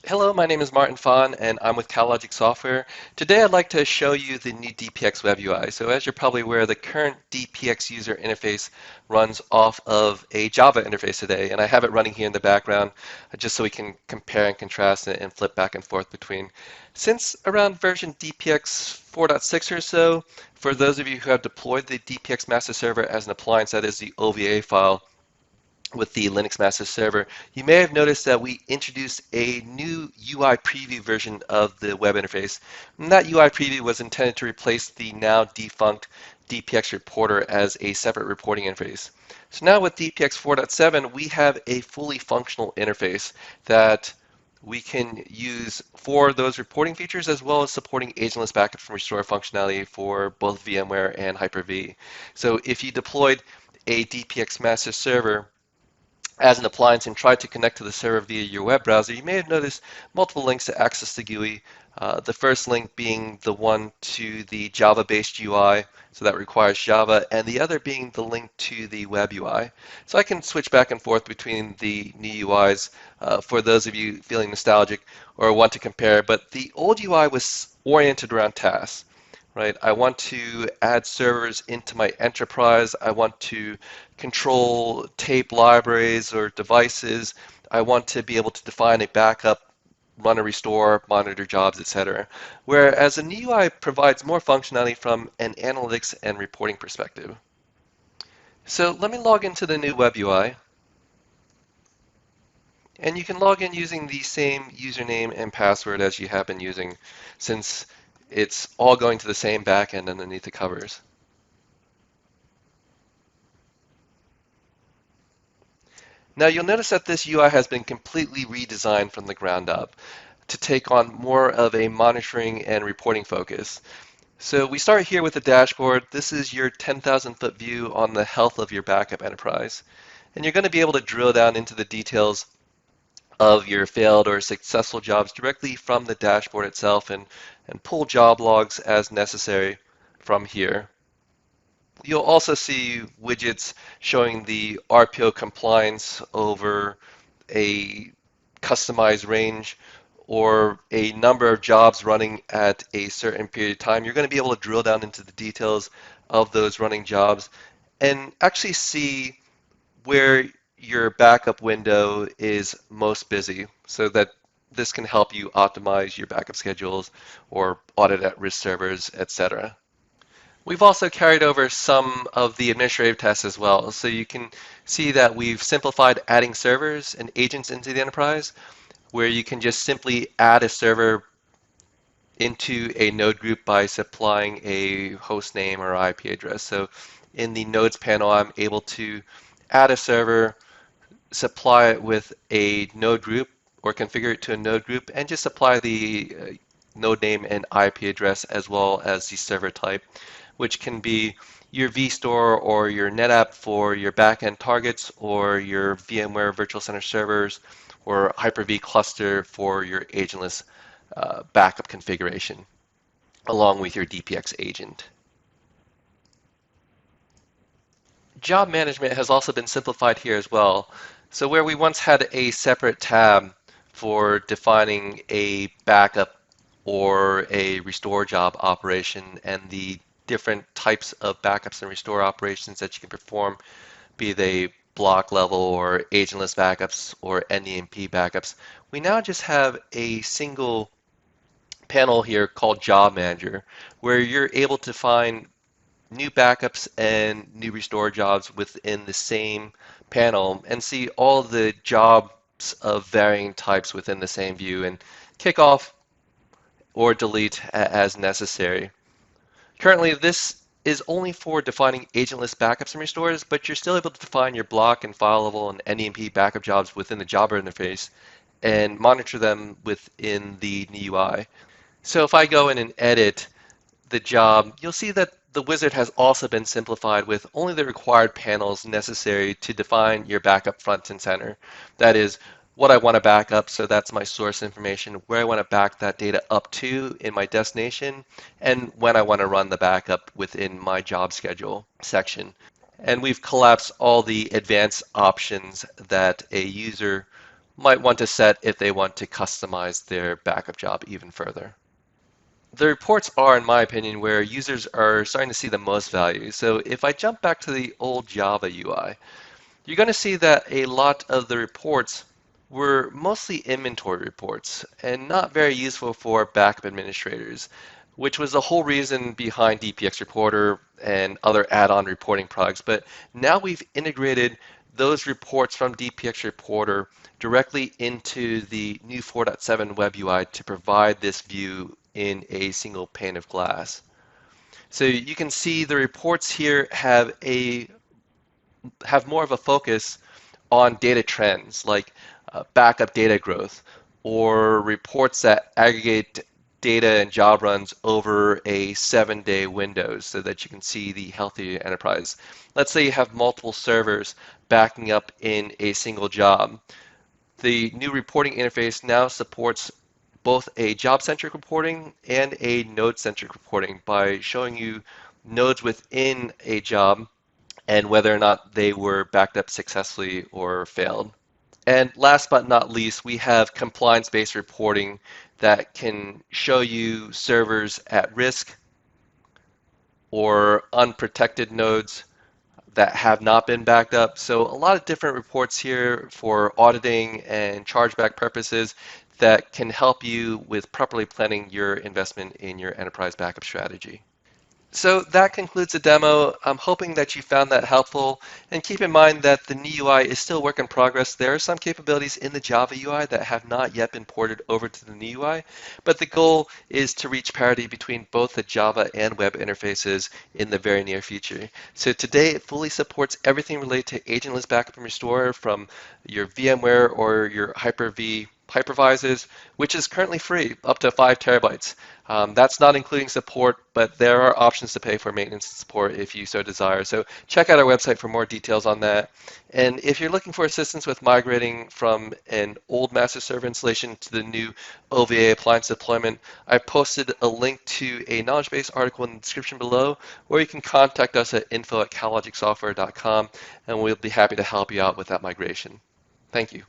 Hello, my name is Martin Fahn, and I'm with Catalogic Software. Today I'd like to show you the new DPX Web UI. So as you're probably aware, the current DPX User Interface runs off of a Java interface today, and I have it running here in the background just so we can compare and contrast and flip back and forth between. Since around version DPX 4.6 or so, for those of you who have deployed the DPX Master Server as an appliance, that is the OVA file, with the Linux Master Server, you may have noticed that we introduced a new UI preview version of the web interface. And that UI preview was intended to replace the now defunct DPX Reporter as a separate reporting interface. So now with DPX 4.7, we have a fully functional interface that we can use for those reporting features as well as supporting agentless backup and restore functionality for both VMware and Hyper-V. So if you deployed a DPX Master Server as an appliance and tried to connect to the server via your web browser, you may have noticed multiple links to access the GUI. The first link being the one to the Java-based UI, so that requires Java, and the other being the link to the web UI. So I can switch back and forth between the new UIs for those of you feeling nostalgic or want to compare, but the old UI was oriented around tasks. Right? I want to add servers into my enterprise. I want to control tape libraries or devices. I want to be able to define a backup, run a restore, monitor jobs, etc. Whereas the new UI provides more functionality from an analytics and reporting perspective. So let me log into the new web UI. And you can log in using the same username and password as you have been using, since it's all going to the same backend underneath the covers. Now you'll notice that this UI has been completely redesigned from the ground up to take on more of a monitoring and reporting focus. So we start here with the dashboard. This is your 10,000 foot view on the health of your backup enterprise. And you're going to be able to drill down into the details of your failed or successful jobs directly from the dashboard itself and pull job logs as necessary from here. You'll also see widgets showing the RPO compliance over a customized range or a number of jobs running at a certain period of time. You're going to be able to drill down into the details of those running jobs and actually see where your backup window is most busy so that this can help you optimize your backup schedules or audit at risk servers, etc. We've also carried over some of the administrative tests as well. So you can see that we've simplified adding servers and agents into the enterprise, where you can just simply add a server into a node group by supplying a host name or IP address. So in the nodes panel, I'm able to add a server, supply it with a node group or configure it to a node group, and just supply the node name and IP address as well as the server type, which can be your vStore or your NetApp for your backend targets, or your VMware Virtual Center servers, or Hyper-V cluster for your agentless backup configuration, along with your DPX agent. Job management has also been simplified here as well. So where we once had a separate tab for defining a backup or a restore job operation and the different types of backups and restore operations that you can perform, be they block level or agentless backups or NEMP backups, we now just have a single panel here called Job Manager, where you're able to find new backups and new restore jobs within the same panel and see all the jobs of varying types within the same view and kick off or delete as necessary. Currently, this is only for defining agentless backups and restores, but you're still able to define your block and file level and NEMP backup jobs within the Java interface and monitor them within the new UI. So if I go in and edit the job, you'll see that the wizard has also been simplified with only the required panels necessary to define your backup front and center. That is, what I want to back up, so that's my source information, where I want to back that data up to in my destination, and when I want to run the backup within my job schedule section. And we've collapsed all the advanced options that a user might want to set if they want to customize their backup job even further. The reports are, in my opinion, where users are starting to see the most value. So if I jump back to the old Java UI, you're going to see that a lot of the reports were mostly inventory reports and not very useful for backup administrators, which was the whole reason behind DPX Reporter and other add-on reporting products. But now we've integrated those reports from DPX Reporter directly into the new 4.7 web UI to provide this view in a single pane of glass. So you can see the reports here have more of a focus on data trends like backup data growth or reports that aggregate data and job runs over a 7-day window so that you can see the healthy enterprise. Let's say you have multiple servers backing up in a single job. The new reporting interface now supports both a job-centric reporting and a node-centric reporting by showing you nodes within a job and whether or not they were backed up successfully or failed. And last but not least, we have compliance-based reporting that can show you servers at risk or unprotected nodes that have not been backed up. So a lot of different reports here for auditing and chargeback purposes that can help you with properly planning your investment in your enterprise backup strategy. So that concludes the demo. I'm hoping that you found that helpful. And keep in mind that the new UI is still work in progress. There are some capabilities in the Java UI that have not yet been ported over to the new UI, but the goal is to reach parity between both the Java and web interfaces in the very near future. So today it fully supports everything related to agentless backup and restore from your VMware or your Hyper-V hypervisors, which is currently free, up to 5 terabytes. That's not including support, but there are options to pay for maintenance and support if you so desire. So check out our website for more details on that. And if you're looking for assistance with migrating from an old master server installation to the new OVA appliance deployment, I posted a link to a knowledge base article in the description below, or you can contact us at info@catalogicsoftware.com, and we'll be happy to help you out with that migration. Thank you.